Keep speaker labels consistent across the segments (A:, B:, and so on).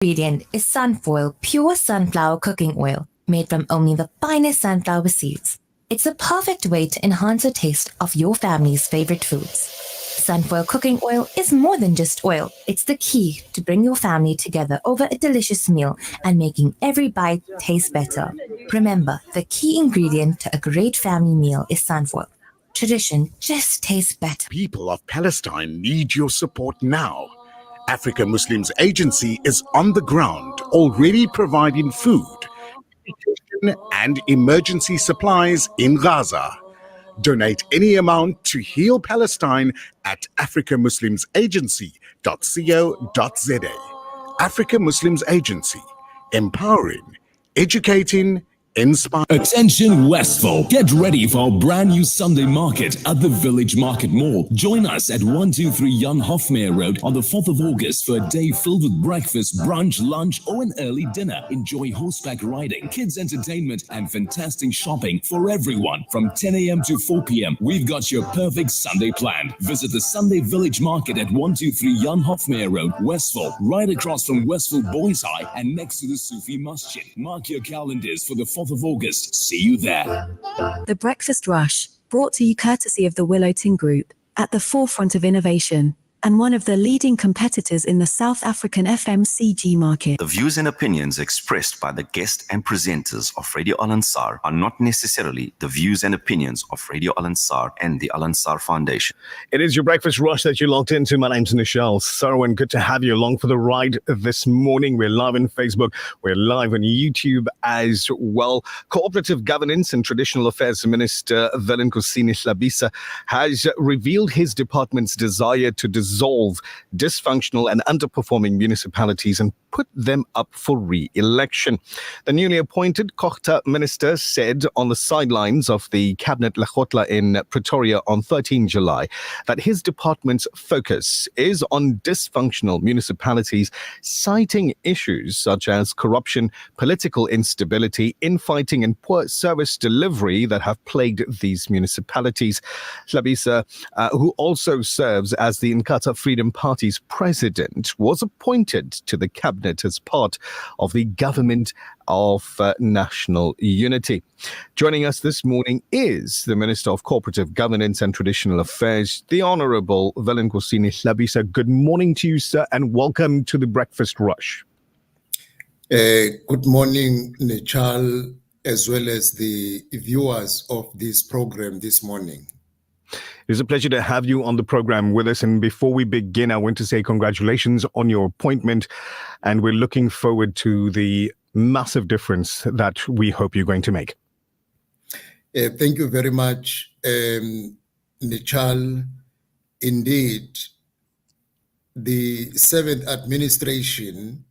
A: Ingredient is sunfoil, pure sunflower cooking oil, made from only the finest sunflower seeds. It's a perfect way to enhance the taste of your family's favorite foods. Sunfoil cooking oil is more than just oil. It's the key to bring your family together over a delicious meal and making every bite taste better. Remember, the key ingredient to a great family meal is sunfoil. Tradition just tastes better.
B: People of Palestine need your support now. Africa Muslims Agency is on the ground, already providing food, education, and emergency supplies in Gaza. Donate any amount to Heal Palestine at africamuslimsagency.co.za. Africa Muslims Agency, empowering, educating, inspiring.
C: Attention Westville, get ready for our brand new Sunday market at the Village Market Mall. Join us at 123 Jan Hofmeer Road on the 4th of August for a day filled with breakfast, brunch, lunch, or an early dinner. Enjoy horseback riding, kids entertainment, and fantastic shopping for everyone. From 10 a.m. to 4 p.m, we've got your perfect Sunday planned. Visit the Sunday Village Market at 123 Jan Hofmeer Road, Westville, right across from Westville Boys High and next to the Sufi Masjid. Mark your calendars for the 4th of August. See you there.
D: The Breakfast Rush, brought to you courtesy of the Willowton Group, at the forefront of innovation and one of the leading competitors in the South African FMCG market.
E: The views and opinions expressed by the guest and presenters of Radio Al Ansar are not necessarily the views and opinions of Radio Al Ansar and the Al Ansar Foundation.
F: It is your Breakfast Rush that you're locked into. My name's Nishal Sarwan. Good to have you along for the ride this morning. We're live on Facebook. We're live on YouTube as well. Cooperative Governance and Traditional Affairs Minister Velenkosini Hlabisa has revealed his department's desire to dissolve dysfunctional and underperforming municipalities and put them up for re-election. The newly appointed CoGTA minister said on the sidelines of the Cabinet Lekgotla in Pretoria on 13 July that his department's focus is on dysfunctional municipalities, citing issues such as corruption, political instability, infighting, and poor service delivery that have plagued these municipalities. Hlabisa, who also serves as the Inkatha Freedom Party's president, was appointed to the cabinet as part of the government of national unity. Joining us this morning is the Minister of Cooperative Governance and Traditional Affairs, the Honourable Velenkosini Hlabisa. Good morning to you, sir, and welcome to the Breakfast Rush.
G: Good morning, Nechal, as well as the viewers of this program this morning.
F: It's a pleasure to have you on the program with us. And before we begin, I want to say congratulations on your appointment. And we're looking forward to the massive difference that we hope you're going to make.
G: Thank you very much, Nechal. Indeed, the 7th administration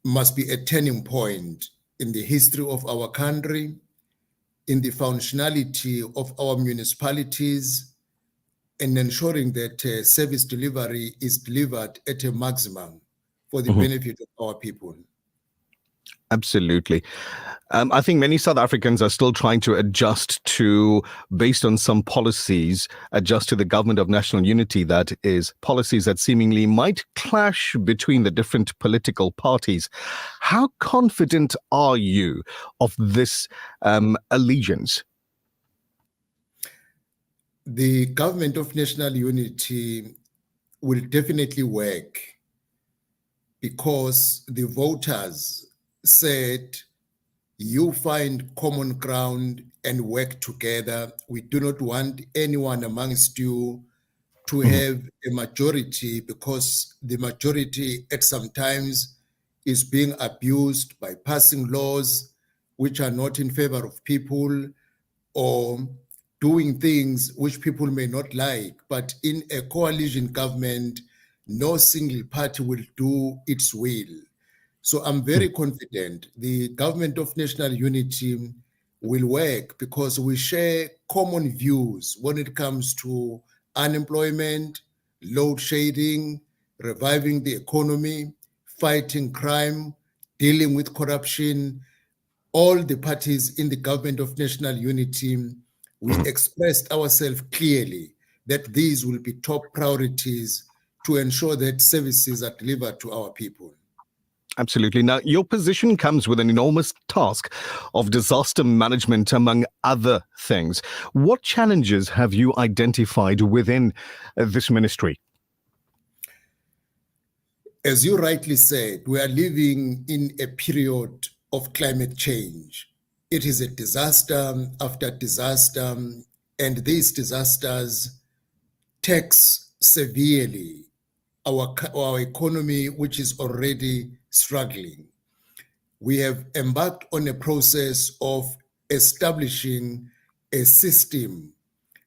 G: must be a turning point in the history of our country, in the functionality of our municipalities, and ensuring that service delivery is delivered at a maximum for the benefit of our people.
F: Absolutely. I think many South Africans are still trying to adjust to, based on some policies, adjust to the government of national unity, that is, policies that seemingly might clash between the different political parties. How confident are you of this allegiance?
G: The government of national unity will definitely work because the voters said, you find common ground and work together. We do not want anyone amongst you to have a majority, because the majority at some times is being abused by passing laws which are not in favor of people or doing things which people may not like. But in a coalition government, no single party will do its will. So I'm very confident the government of national unity will work because we share common views when it comes to unemployment, load shedding, reviving the economy, fighting crime, dealing with corruption. All the parties in the government of national unity, we expressed ourselves clearly that these will be top priorities to ensure that services are delivered to our people.
F: Absolutely. Now, your position comes with an enormous task of disaster management, among other things. What challenges have you identified within this ministry?
G: As you rightly said, we are living in a period of climate change. It is a disaster after disaster, and these disasters tax severely our economy, which is already struggling. We have embarked on a process of establishing a system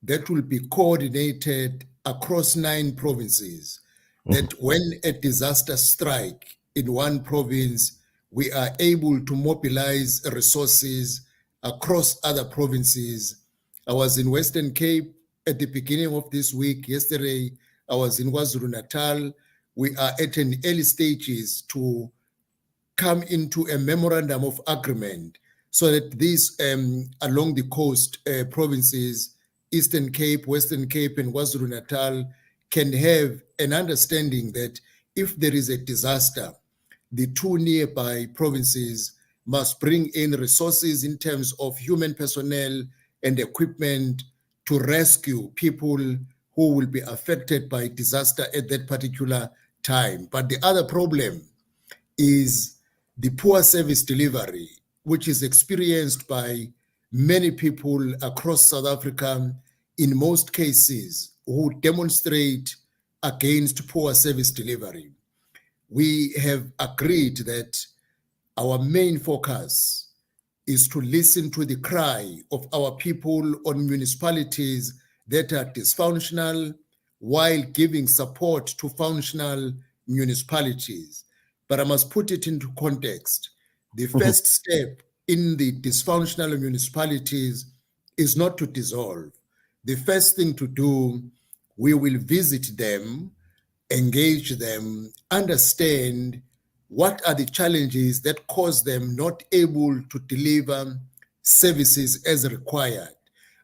G: that will be coordinated across 9 provinces, that when a disaster strike in one province, we are able to mobilize resources across other provinces. I was in Western Cape at the beginning of this week. Yesterday, I was in KwaZulu-Natal. We are at an early stages to come into a memorandum of agreement so that these along the coast provinces, Eastern Cape, Western Cape, and KwaZulu-Natal can have an understanding that if there is a disaster, the 2 nearby provinces must bring in resources in terms of human personnel and equipment to rescue people who will be affected by disaster at that particular time. But the other problem is the poor service delivery, which is experienced by many people across South Africa, in most cases, who demonstrate against poor service delivery. We have agreed that our main focus is to listen to the cry of our people on municipalities that are dysfunctional while giving support to functional municipalities. But I must put it into context. The first step in the dysfunctional municipalities is not to dissolve. The first thing to do, we will visit them, engage them, understand what are the challenges that cause them not able to deliver services as required.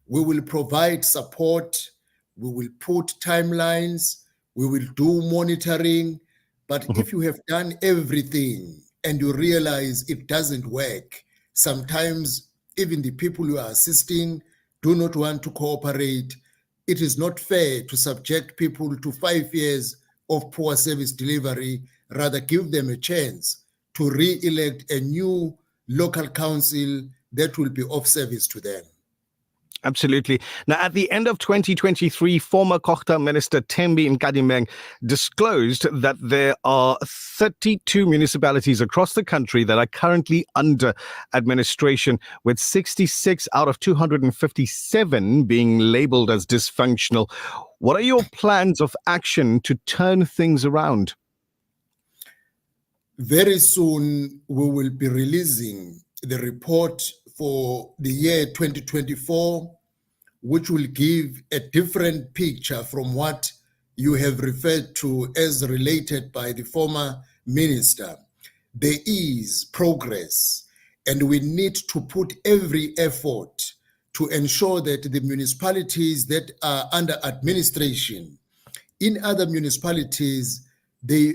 G: We will provide support, we will put timelines, we will do monitoring. But if you have done everything and you realize it doesn't work, sometimes even the people you are assisting do not want to cooperate. It is not fair to subject people to 5 years of poor service delivery. Rather, give them a chance to re-elect a new local council that will be of service to them.
F: Absolutely. Now, at the end of 2023, former CoGTA Minister Thembi Nkadimeng disclosed that there are 32 municipalities across the country that are currently under administration, with 66 out of 257 being labeled as dysfunctional. What are your plans of action to turn things around?
G: Very soon, we will be releasing the report for the year 2024, which will give a different picture from what you have referred to as related by the former minister. There is progress, and we need to put every effort to ensure that the municipalities that are under administration, in other municipalities, they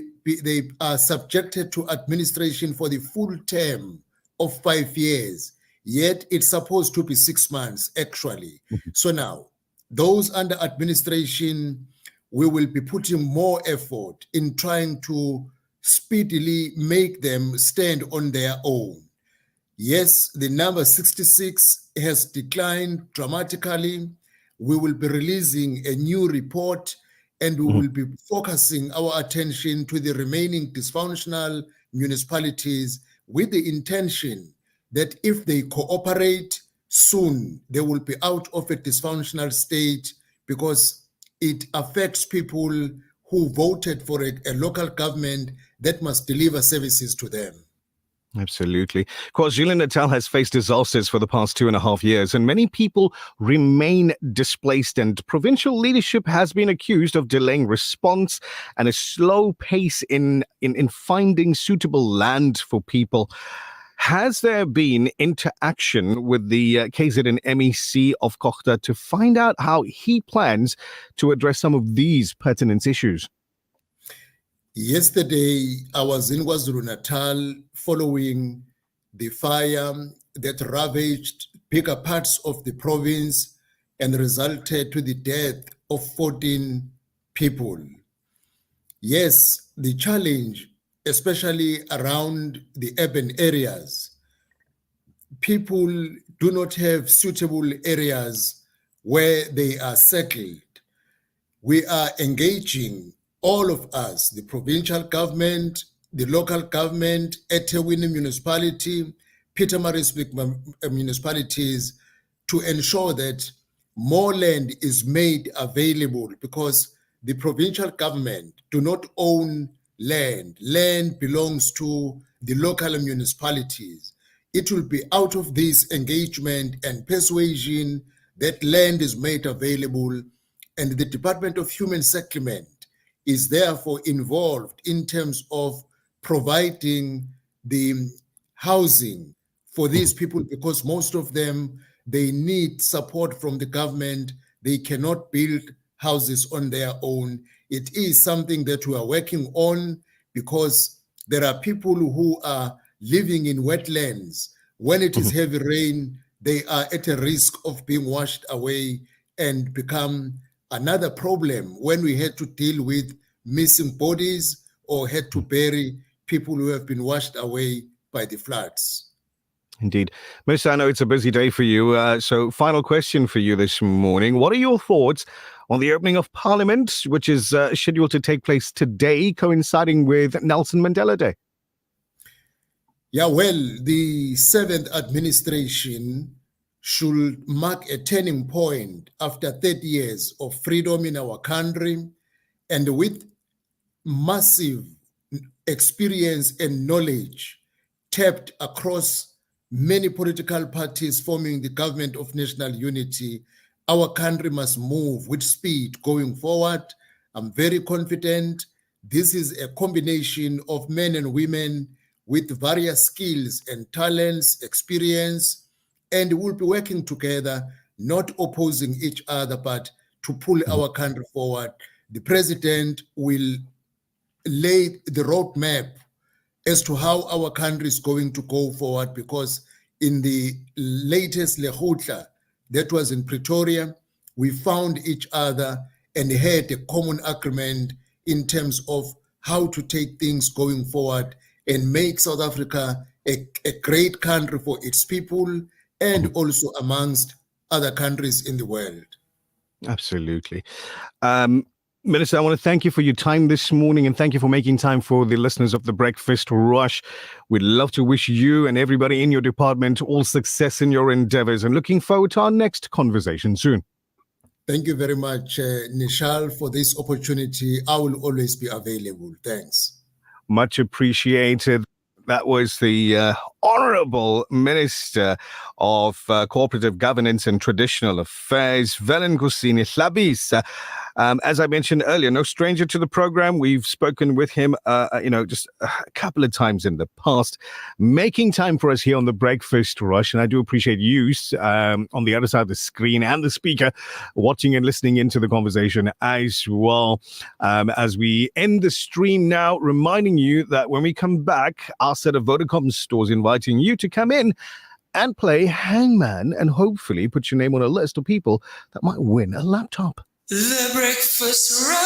G: are subjected to administration for the full term of 5 years, yet it's supposed to be 6 months actually. So now, those under administration, we will be putting more effort in trying to speedily make them stand on their own. Yes, the number 66 has declined dramatically. We will be releasing a new report, and we will be focusing our attention to the remaining dysfunctional municipalities with the intention that if they cooperate, soon they will be out of a dysfunctional state, because it affects people who voted for a local government that must deliver services to them.
F: Absolutely. KwaZulu-Natal has faced disasters for the past 2.5 years, and many people remain displaced, and provincial leadership has been accused of delaying response and a slow pace in finding suitable land for people. Has there been interaction with the KZN MEC of CoGTA to find out how he plans to address some of these pertinent issues?
G: Yesterday, I was in KwaZulu-Natal following the fire that ravaged bigger parts of the province and resulted to the death of 14 people. Yes, the challenge, especially around the urban areas, people do not have suitable areas where they are settled. We are engaging, all of us, the provincial government, the local government, eThekwini municipality, Pietermaritzburg municipalities, to ensure that more land is made available, because the provincial government do not own land. Land belongs to the local municipalities. It will be out of this engagement and persuasion that land is made available, and the Department of Human Settlement is therefore involved in terms of providing the housing for these people, because most of them, they need support from the government. They cannot build houses on their own. It is something that we are working on, because there are people who are living in wetlands. When it is heavy rain, they are at a risk of being washed away and become another problem when we had to deal with missing bodies or had to bury people who have been washed away by the floods.
F: Indeed. Minister, I know it's a busy day for you. So final question for you this morning. What are your thoughts on the opening of Parliament, which is scheduled to take place today, coinciding with Nelson Mandela Day?
G: Yeah, well, the 7th administration should mark a turning point after 30 years of freedom in our country, and with massive experience and knowledge tapped across many political parties forming the government of national unity, our country must move with speed going forward. I'm very confident this is a combination of men and women with various skills and talents, experience, and we'll be working together, not opposing each other, but to pull our country forward. The president will lay the roadmap as to how our country is going to go forward, because in the latest Lekgotla that was in Pretoria, we found each other and had a common agreement in terms of how to take things going forward and make South Africa a great country for its people and also amongst other countries in the world.
F: Absolutely. Minister, I want to thank you for your time this morning, and thank you for making time for the listeners of the Breakfast Rush. We'd love to wish you and everybody in your department all success in your endeavors, and looking forward to our next conversation soon.
G: Thank you very much, Nishal, for this opportunity. I will always be available. Thanks.
F: Much appreciated. That was the Honourable Minister of Cooperative Governance and Traditional Affairs, Velenkosini Hlabisa. As I mentioned earlier, no stranger to the program. We've spoken with him, just a couple of times in the past, making time for us here on the Breakfast Rush. And I do appreciate you on the other side of the screen and the speaker watching and listening into the conversation as well. As we end the stream now, reminding you that when we come back, our set of Vodacom stores inviting you to come in and play Hangman and hopefully put your name on a list of people that might win a laptop.
H: The Breakfast Rush.